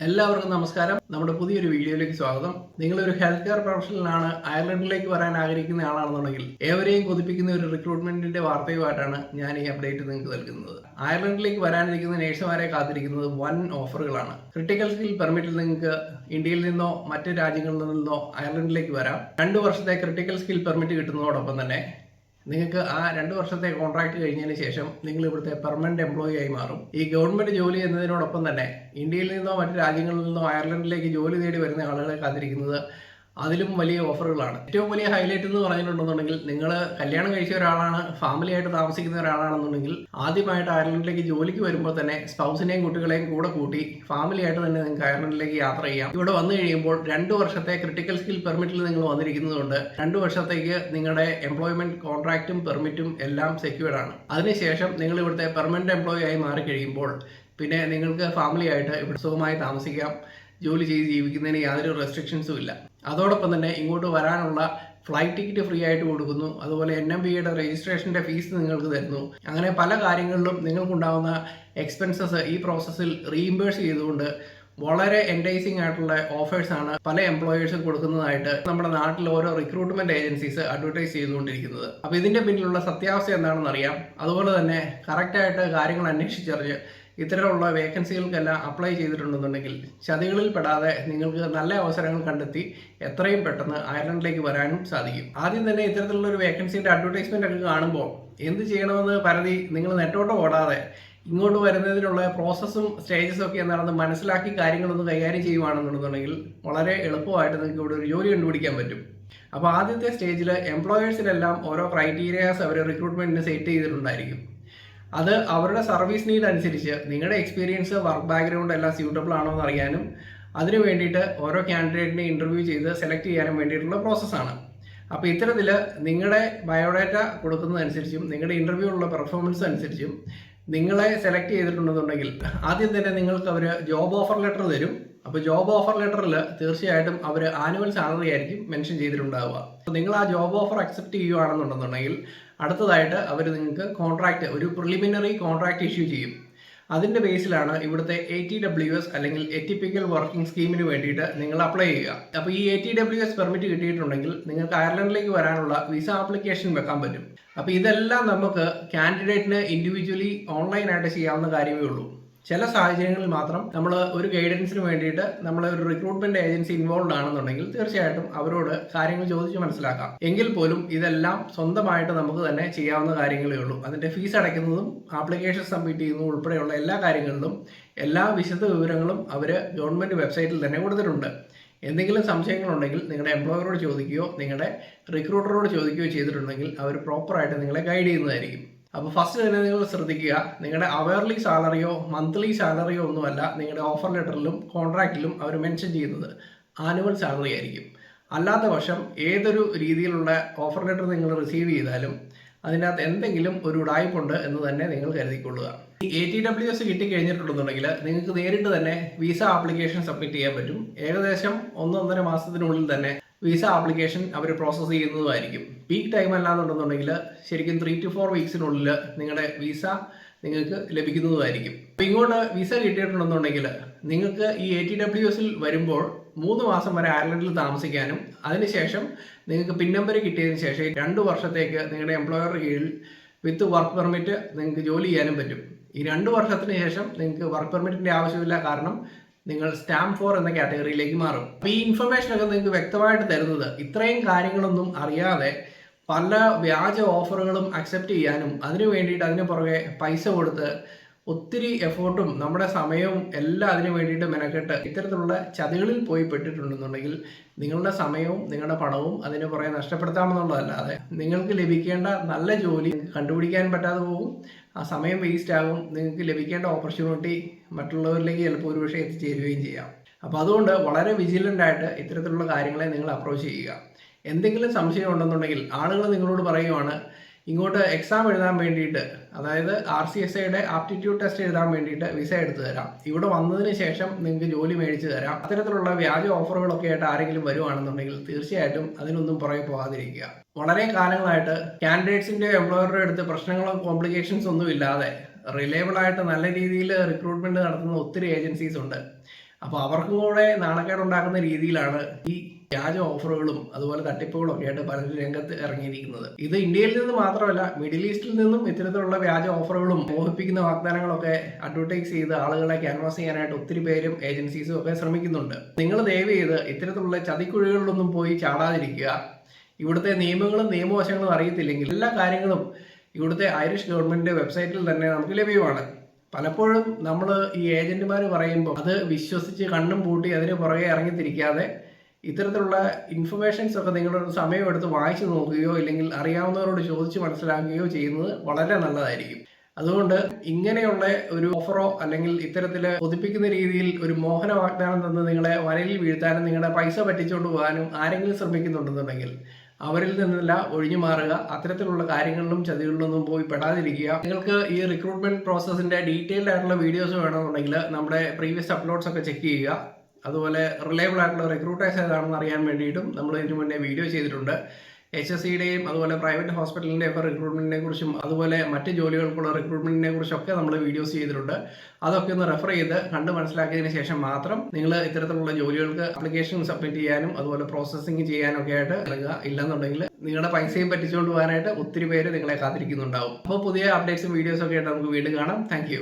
എല്ലാവർക്കും നമസ്കാരം. നമ്മുടെ പുതിയൊരു വീഡിയോയിലേക്ക് സ്വാഗതം. നിങ്ങളൊരു ഹെൽത്ത് കെയർ പ്രൊഫഷണലാണ്, അയർലൻഡിലേക്ക് വരാൻ ആഗ്രഹിക്കുന്ന ആളാണെന്നുണ്ടെങ്കിൽ ഏവരെയും കൊതിപ്പിക്കുന്ന ഒരു റിക്രൂട്ട്മെന്റിന്റെ വാർത്തയുമായിട്ടാണ് ഞാൻ ഈ അപ്ഡേറ്റ് നിങ്ങൾക്ക് നൽകുന്നത്. അയർലൻഡിലേക്ക് വരാനിരിക്കുന്ന നേഴ്സുമാരെ കാത്തിരിക്കുന്നത് വൻ ഓഫറുകളാണ്. ക്രിട്ടിക്കൽ സ്കിൽ പെർമിറ്റിൽ നിങ്ങൾക്ക് ഇന്ത്യയിൽ നിന്നോ മറ്റ് രാജ്യങ്ങളിൽ നിന്നോ അയർലൻഡിലേക്ക് വരാം. 2 വർഷത്തെ ക്രിട്ടിക്കൽ സ്കിൽ പെർമിറ്റ് കിട്ടുന്നതോടൊപ്പം തന്നെ നിങ്ങൾക്ക് ആ 2 വർഷത്തെ കോൺട്രാക്ട് കഴിഞ്ഞതിന് ശേഷം നിങ്ങൾ ഇവിടുത്തെ പെർമനന്റ് എംപ്ലോയി ആയി മാറും. ഈ ഗവൺമെന്റ് ജോലി എന്നതിനോടൊപ്പം തന്നെ ഇന്ത്യയിൽ നിന്നോ മറ്റ് രാജ്യങ്ങളിൽ നിന്നോ അയർലൻഡിലേക്ക് ജോലി തേടി വരുന്ന ആളുകളെ കാത്തിരിക്കുന്നത് അതിലും വലിയ ഓഫറുകളാണ്. ഏറ്റവും വലിയ ഹൈലൈറ്റ് എന്ന് പറഞ്ഞിട്ടുണ്ടെന്നുണ്ടെങ്കിൽ നിങ്ങൾ കല്യാണം കഴിച്ച ഒരാളാണ്, ഫാമിലി ആയിട്ട് താമസിക്കുന്ന ഒരാളാണെന്നുണ്ടെങ്കിൽ ആദ്യമായിട്ട് അയർലൻഡിലേക്ക് ജോലിക്ക് വരുമ്പോൾ തന്നെ സ്പൗസിനെയും കുട്ടികളെയും കൂടെ കൂട്ടി ഫാമിലി ആയിട്ട് തന്നെ നിങ്ങൾക്ക് അയർലൻഡിലേക്ക് യാത്ര ചെയ്യാം. ഇവിടെ വന്നു കഴിയുമ്പോൾ 2 വർഷത്തെ ക്രിട്ടിക്കൽ സ്കിൽ പെർമിറ്റിൽ നിങ്ങൾ വന്നിരിക്കുന്നതുകൊണ്ട് 2 വർഷത്തേക്ക് നിങ്ങളുടെ എംപ്ലോയ്മെന്റ് കോൺട്രാക്റ്റും പെർമിറ്റും എല്ലാം സെക്യൂർഡ് ആണ്. അതിനുശേഷം നിങ്ങൾ ഇവിടുത്തെ പെർമനന്റ് എംപ്ലോയി ആയി മാറിക്കഴിയുമ്പോൾ പിന്നെ നിങ്ങൾക്ക് ഫാമിലി ആയിട്ട് ഇവിടെ സുഖമായി താമസിക്കാം. ജോലി ചെയ്ത് ജീവിക്കുന്നതിന് യാതൊരു റെസ്ട്രിക്ഷൻസും ഇല്ല. അതോടൊപ്പം തന്നെ ഇങ്ങോട്ട് വരാനുള്ള ഫ്ലൈറ്റ് ടിക്കറ്റ് ഫ്രീ ആയിട്ട് കൊടുക്കുന്നു. അതുപോലെ NMBയുടെ രജിസ്ട്രേഷൻ്റെ ഫീസ് നിങ്ങൾക്ക് തരുന്നു. അങ്ങനെ പല കാര്യങ്ങളിലും നിങ്ങൾക്കുണ്ടാകുന്ന എക്സ്പെൻസസ് ഈ പ്രോസസ്സിൽ റീഇംബേഴ്സ് ചെയ്തുകൊണ്ട് വളരെ എൻറ്റൈസിങ് ആയിട്ടുള്ള ഓഫേഴ്സാണ് പല എംപ്ലോയേഴ്സും കൊടുക്കുന്നതായിട്ട് നമ്മുടെ നാട്ടിൽ ഓരോ റിക്രൂട്ട്മെന്റ് ഏജൻസീസ് അഡ്വർടൈസ് ചെയ്തുകൊണ്ടിരിക്കുന്നത്. അപ്പോൾ ഇതിൻ്റെ പിന്നിലുള്ള സത്യാവസ്ഥ എന്താണെന്ന് അറിയാം. അതുപോലെ തന്നെ കറക്റ്റായിട്ട് കാര്യങ്ങൾ അന്വേഷിച്ചറിഞ്ഞ് ഇത്തരത്തിലുള്ള വേക്കൻസികൾക്കെല്ലാം അപ്ലൈ ചെയ്തിട്ടുണ്ടെന്നുണ്ടെങ്കിൽ ചതികളിൽ പെടാതെ നിങ്ങൾക്ക് നല്ല അവസരങ്ങൾ കണ്ടെത്തി എത്രയും പെട്ടെന്ന് അയർലൻഡിലേക്ക് വരാനും സാധിക്കും. ആദ്യം തന്നെ ഇത്തരത്തിലുള്ള ഒരു വേക്കൻസിയുടെ അഡ്വർടൈസ്മെന്റ് ഒക്കെ കാണുമ്പോൾ എന്ത് ചെയ്യണമെന്ന് പരതി നിങ്ങൾ നെട്ടോട്ടം ഓടാതെ ഇങ്ങോട്ട് വരുന്നതിനുള്ള പ്രോസസ്സും സ്റ്റേജസും ഒക്കെ എന്താണെന്ന് മനസ്സിലാക്കി കാര്യങ്ങളൊന്ന് കൈകാര്യം ചെയ്യുവാണെന്നുണ്ടെന്നുണ്ടെങ്കിൽ വളരെ എളുപ്പമായിട്ട് നിങ്ങൾക്ക് ഇവിടെ ഒരു ജോലി കണ്ടുപിടിക്കാൻ പറ്റും. അപ്പോൾ ആദ്യത്തെ സ്റ്റേജിൽ എംപ്ലോയേഴ്സിനെല്ലാം ഓരോ ക്രൈറ്റീരിയാസ് അവർ റിക്രൂട്ട്മെന്റിന് സെറ്റ് ചെയ്തിട്ടുണ്ടായിരിക്കും. അത് അവരുടെ സർവീസ് നീഡ് അനുസരിച്ച് നിങ്ങളുടെ എക്സ്പീരിയൻസ്, വർക്ക് ബാക്ക്ഗ്രൗണ്ട് എല്ലാം സ്യൂട്ടബിൾ ആണോ എന്ന് അറിയാനും അതിന് വേണ്ടിയിട്ട് ഓരോ ക്യാൻഡിഡേറ്റിനെ ഇൻ്റർവ്യൂ ചെയ്ത് സെലക്ട് ചെയ്യാനും വേണ്ടിയിട്ടുള്ള പ്രോസസ്സാണ്. അപ്പോൾ ഇത്തരത്തിൽ നിങ്ങളുടെ ബയോഡാറ്റ കൊടുക്കുന്നതനുസരിച്ചും നിങ്ങളുടെ ഇൻ്റർവ്യൂ ഉള്ള പെർഫോമൻസ് അനുസരിച്ചും നിങ്ങളെ സെലക്ട് ചെയ്തിട്ടുണ്ടെന്നുണ്ടെങ്കിൽ ആദ്യം തന്നെ നിങ്ങൾക്ക് അവർ ജോബ് ഓഫർ ലെറ്റർ തരും. അപ്പോൾ ജോബ് ഓഫർ ലെറ്ററിൽ തീർച്ചയായിട്ടും അവർ ആനുവൽ സാലറി ആയിരിക്കും മെൻഷൻ ചെയ്തിട്ടുണ്ടാവുക. അപ്പോൾ നിങ്ങൾ ആ ജോബ് ഓഫർ അക്സെപ്റ്റ് ചെയ്യുകയാണെന്നുണ്ടെന്നുണ്ടെങ്കിൽ അടുത്തതായിട്ട് അവർ നിങ്ങൾക്ക് കോൺട്രാക്റ്റ്, ഒരു പ്രിലിമിനറി കോൺട്രാക്റ്റ് ഇഷ്യൂ ചെയ്യും. അതിൻ്റെ ബേസിലാണ് ഇവിടുത്തെ ATWS അല്ലെങ്കിൽ എറ്റിപ്പിക്കൽ വർക്കിംഗ് സ്കീമിന് വേണ്ടിയിട്ട് നിങ്ങൾ അപ്ലൈ ചെയ്യുക. അപ്പോൾ ഈ ATWS പെർമിറ്റ് കിട്ടിയിട്ടുണ്ടെങ്കിൽ നിങ്ങൾക്ക് അയർലൻഡിലേക്ക് വരാനുള്ള വിസ ആപ്ലിക്കേഷൻ വെക്കാൻ പറ്റും. അപ്പോൾ ഇതെല്ലാം നമുക്ക് കാൻഡിഡേറ്റിന് ഇൻഡിവിജ്വലി ഓൺലൈനായിട്ട് ചെയ്യാവുന്ന കാര്യമേ ഉള്ളൂ. ചില സാഹചര്യങ്ങളിൽ മാത്രം നമ്മൾ ഒരു ഗൈഡൻസിന് വേണ്ടിയിട്ട് നമ്മൾ ഒരു റിക്രൂട്ട്മെന്റ് ഏജൻസി ഇൻവോൾവ് ആണെന്നുണ്ടെങ്കിൽ തീർച്ചയായിട്ടും അവരോട് കാര്യങ്ങൾ ചോദിച്ച് മനസ്സിലാക്കാം. എങ്കിൽ പോലും ഇതെല്ലാം സ്വന്തമായിട്ട് നമുക്ക് തന്നെ ചെയ്യാവുന്ന കാര്യങ്ങളേ ഉള്ളൂ. അതിന്റെ ഫീസ് അടയ്ക്കുന്നതും ആപ്ലിക്കേഷൻ സബ്മിറ്റ് ചെയ്യുന്നതും ഉൾപ്പെടെയുള്ള എല്ലാ കാര്യങ്ങളിലും എല്ലാ വിശദ വിവരങ്ങളും അവർ ഗവൺമെന്റ് വെബ്സൈറ്റിൽ തന്നെ കൊടുത്തിട്ടുണ്ട്. എന്തെങ്കിലും സംശയങ്ങളുണ്ടെങ്കിൽ നിങ്ങളുടെ എംപ്ലോയറോട് ചോദിക്കുകയോ നിങ്ങളുടെ റിക്രൂട്ടറോട് ചോദിക്കുകയോ ചെയ്തിട്ടുണ്ടെങ്കിൽ അവർ പ്രോപ്പറായിട്ട് നിങ്ങളെ ഗൈഡ് ചെയ്യുന്നതായിരിക്കും. അപ്പോൾ ഫസ്റ്റ് തന്നെ നിങ്ങൾ ശ്രദ്ധിക്കുക, നിങ്ങളുടെ അവർലി സാലറിയോ മന്ത്ലി സാലറിയോ ഒന്നുമല്ല നിങ്ങളുടെ ഓഫർ ലെറ്ററിലും കോൺട്രാക്റ്റിലും അവർ മെൻഷൻ ചെയ്യുന്നത് ആനുവൽ സാലറി ആയിരിക്കും. അല്ലാത്ത പക്ഷം ഏതൊരു രീതിയിലുള്ള ഓഫർ ലെറ്റർ നിങ്ങൾ റിസീവ് ചെയ്താലും അതിൻ്റെ അകത്ത് എന്തെങ്കിലും ഒരു ഉടായ്പുണ്ട് എന്ന് തന്നെ നിങ്ങൾ കരുതിക്കൊള്ളുക. ഈ ATWS കിട്ടിക്കഴിഞ്ഞിട്ടുണ്ടെന്നുണ്ടെങ്കിൽ നിങ്ങൾക്ക് നേരിട്ട് തന്നെ വിസ ആപ്ലിക്കേഷൻ സബ്മിറ്റ് ചെയ്യാൻ പറ്റും. ഏകദേശം 1-1.5 മാസത്തിനുള്ളിൽ തന്നെ വിസ ആപ്ലിക്കേഷൻ അവർ പ്രോസസ്സ് ചെയ്യുന്നതുമായിരിക്കും. പീക്ക് ടൈം അല്ലാന്നുണ്ടെന്നുണ്ടെങ്കിൽ ശരിക്കും 3 to 4 വീക്സിനുള്ളിൽ നിങ്ങളുടെ വിസ നിങ്ങൾക്ക് ലഭിക്കുന്നതുമായിരിക്കും. അപ്പോൾ ഇങ്ങോട്ട് വിസ കിട്ടിയിട്ടുണ്ടെന്നുണ്ടെങ്കിൽ നിങ്ങൾക്ക് ഈ ATWSൽ വരുമ്പോൾ 3 മാസം വരെ അയർലൻഡിൽ താമസിക്കാനും അതിനുശേഷം നിങ്ങൾക്ക് പിൻ നമ്പർ കിട്ടിയതിന് ശേഷം 2 വർഷത്തേക്ക് നിങ്ങളുടെ എംപ്ലോയറുടെ കീഴിൽ വിത്ത് വർക്ക് പെർമിറ്റ് നിങ്ങൾക്ക് ജോലി ചെയ്യാനും പറ്റും. ഈ 2 വർഷത്തിന് ശേഷം നിങ്ങൾക്ക് വർക്ക് പെർമിറ്റിന്റെ ആവശ്യമില്ല, കാരണം നിങ്ങൾ സ്റ്റാമ്പ് 4 എന്ന കാറ്റഗറിയിലേക്ക് മാറും. അപ്പോൾ ഈ ഇൻഫർമേഷനൊക്കെ നിങ്ങൾക്ക് വ്യക്തമായിട്ട് തരുന്നത് ഇത്രയും കാര്യങ്ങളൊന്നും അറിയാതെ പല വ്യാജ ഓഫറുകളും അക്സെപ്റ്റ് ചെയ്യാനും അതിനു വേണ്ടിയിട്ട് അതിന് പുറകെ പൈസ കൊടുത്ത് ഒത്തിരി എഫേർട്ടും നമ്മുടെ സമയവും എല്ലാം അതിനു വേണ്ടിയിട്ട് മെനക്കെട്ട് ഇത്തരത്തിലുള്ള ചതികളിൽ പോയി പെട്ടിട്ടുണ്ടെന്നുണ്ടെങ്കിൽ നിങ്ങളുടെ സമയവും നിങ്ങളുടെ പണവും അതിന് പുറകെ നഷ്ടപ്പെടുത്താമെന്നുള്ളതല്ലാതെ നിങ്ങൾക്ക് ലഭിക്കേണ്ട നല്ല ജോലി കണ്ടുപിടിക്കാൻ പറ്റാതെ പോകും. ആ സമയം വേസ്റ്റ് ആകും. നിങ്ങൾക്ക് ലഭിക്കേണ്ട ഓപ്പർച്യൂണിറ്റി മറ്റുള്ളവരിലേക്ക് ചിലപ്പോൾ ഒരുപക്ഷെ എത്തിച്ചേരുകയും ചെയ്യാം. അപ്പോൾ അതുകൊണ്ട് വളരെ വിജിലൻ്റ് ആയിട്ട് ഇത്തരത്തിലുള്ള കാര്യങ്ങളെ നിങ്ങൾ അപ്രോച്ച് ചെയ്യുക. എന്തെങ്കിലും സംശയം ഉണ്ടെന്നുണ്ടെങ്കിൽ ആളുകൾ നിങ്ങളോട് പറയുവാണ് ഇങ്ങോട്ട് എക്സാം എഴുതാൻ വേണ്ടിയിട്ട്, അതായത് RCSAയുടെ ആപ്റ്റിറ്റ്യൂഡ് ടെസ്റ്റ് എഴുതാൻ വേണ്ടിയിട്ട് വിസ എടുത്തു തരാം, ഇവിടെ വന്നതിന് ശേഷം നിങ്ങൾക്ക് ജോലി മേടിച്ചു തരാം, അത്തരത്തിലുള്ള വ്യാജ ഓഫറുകളൊക്കെ ആയിട്ട് ആരെങ്കിലും വരുവാണെന്നുണ്ടെങ്കിൽ തീർച്ചയായിട്ടും അതിനൊന്നും പുറകെ പോകാതിരിക്കുക. വളരെ കാലങ്ങളായിട്ട് കാൻഡിഡേറ്റ്സിൻ്റെ എംപ്ലോയറുടെ അടുത്ത് പ്രശ്നങ്ങളോ കോംപ്ലിക്കേഷൻസ് ഒന്നും ഇല്ലാതെ റിലയബിൾ ആയിട്ട് നല്ല രീതിയിൽ റിക്രൂട്ട്മെന്റ് നടത്തുന്ന ഒത്തിരി ഏജൻസീസ് ഉണ്ട്. അപ്പോൾ അവർക്കും കൂടെ നാണക്കേടുണ്ടാക്കുന്ന രീതിയിലാണ് ഈ വ്യാജ ഓഫറുകളും അതുപോലെ തട്ടിപ്പുകളും ഒക്കെ ആയിട്ട് പലരും രംഗത്ത് ഇറങ്ങിയിരിക്കുന്നത്. ഇത് ഇന്ത്യയിൽ നിന്ന് മാത്രമല്ല, മിഡിൽ ഈസ്റ്റിൽ നിന്നും ഇത്തരത്തിലുള്ള വ്യാജ ഓഫറുകളും മോഹിപ്പിക്കുന്ന വാഗ്ദാനങ്ങളൊക്കെ അഡ്വർടൈസ് ചെയ്ത് ആളുകളെ ക്യാൻവാസ് ചെയ്യാനായിട്ട് ഒത്തിരി പേരും ഏജൻസീസും ഒക്കെ ശ്രമിക്കുന്നുണ്ട്. നിങ്ങൾ ദയവ് ചെയ്ത് ഇത്തരത്തിലുള്ള ചതിക്കുഴികളിലൊന്നും പോയി ചാടാതിരിക്കുക. ഇവിടുത്തെ നിയമങ്ങളും നിയമവശങ്ങളും അറിയത്തില്ലെങ്കിൽ എല്ലാ കാര്യങ്ങളും ഇവിടുത്തെ ഐറിഷ് ഗവൺമെൻറ് വെബ്സൈറ്റിൽ തന്നെ നമുക്ക് ലഭ്യമാണ്. പലപ്പോഴും നമ്മൾ ഈ ഏജന്റുമാർ പറയുമ്പോൾ അത് വിശ്വസിച്ച് കണ്ണും പൂട്ടി അതിന് പുറകെ ഇറങ്ങിത്തിരിക്കാതെ ഇത്തരത്തിലുള്ള ഇൻഫർമേഷൻസ് ഒക്കെ നിങ്ങളൊരു സമയമെടുത്ത് വായിച്ചു നോക്കുകയോ ഇല്ലെങ്കിൽ അറിയാവുന്നവരോട് ചോദിച്ച് മനസ്സിലാക്കുകയോ ചെയ്യുന്നത് വളരെ നല്ലതായിരിക്കും. അതുകൊണ്ട് ഇങ്ങനെയുള്ള ഒരു ഓഫറോ അല്ലെങ്കിൽ ഇത്തരത്തിൽ കൊതിപ്പിക്കുന്ന രീതിയിൽ ഒരു മോഹന വാഗ്ദാനം തന്ന് നിങ്ങളെ വലയിൽ വീഴ്ത്താനും നിങ്ങളുടെ പൈസ പറ്റിച്ചുകൊണ്ട് പോകാനും ആരെങ്കിലും ശ്രമിക്കുന്നുണ്ടെന്നുണ്ടെങ്കിൽ അവരിൽ നിന്നല്ല ഒഴിഞ്ഞു മാറുക. അത്തരത്തിലുള്ള കാര്യങ്ങളിലും ചതികളിലൊന്നും പോയി പെടാതിരിക്കുക. നിങ്ങൾക്ക് ഈ റിക്രൂട്ട്മെന്റ് പ്രോസസ്സിന്റെ ഡീറ്റെയിൽഡ് ആയിട്ടുള്ള വീഡിയോസ് വേണമെന്നുണ്ടെങ്കിൽ നമ്മുടെ പ്രീവിയസ് അപ്ലോഡ്സ് ഒക്കെ ചെക്ക് ചെയ്യുക. അതുപോലെ റിലയബിൾ ആയിട്ടുള്ള റിക്രൂട്ടേഴ്സ് ഏതാണെന്ന് അറിയാൻ വേണ്ടിയിട്ടും നമ്മൾ ഇതിനു മുന്നേ വീഡിയോ ചെയ്തിട്ടുണ്ട്. HSCയുടെയും അതുപോലെ പ്രൈവറ്റ് ഹോസ്പിറ്റലിൻ്റെ ഒക്കെ റിക്രൂട്ട്മെന്റിനെ കുറിച്ചും അതുപോലെ മറ്റ് ജോലികൾക്കുള്ള റിക്രൂട്ട്മെന്റിനെ കുറിച്ചൊക്കെ നമ്മൾ വീഡിയോസ് ചെയ്തിട്ടുണ്ട്. അതൊക്കെ ഒന്ന് റെഫർ ചെയ്ത് കണ്ട് മനസ്സിലാക്കിയതിന് ശേഷം മാത്രം നിങ്ങൾ ഇത്തരത്തിലുള്ള ജോലികൾക്ക് ആപ്ലിക്കേഷൻ സബ്മിറ്റ് ചെയ്യാനും അതുപോലെ പ്രോസസ്സിങ് ചെയ്യാനും ഒക്കെ ആയിട്ട് ഇറങ്ങുക. ഇല്ലെന്നുണ്ടെങ്കിൽ നിങ്ങളുടെ പൈസയും പറ്റിച്ചുകൊണ്ട് പോകാനായിട്ട് ഒത്തിരി പേര് നിങ്ങളെ കാത്തിരിക്കുന്നുണ്ടാവും. അപ്പോൾ പുതിയ അപ്ഡേറ്റ്സും വീഡിയോസും ഒക്കെ ആയിട്ട് നമുക്ക് വീണ്ടും കാണാം. താങ്ക്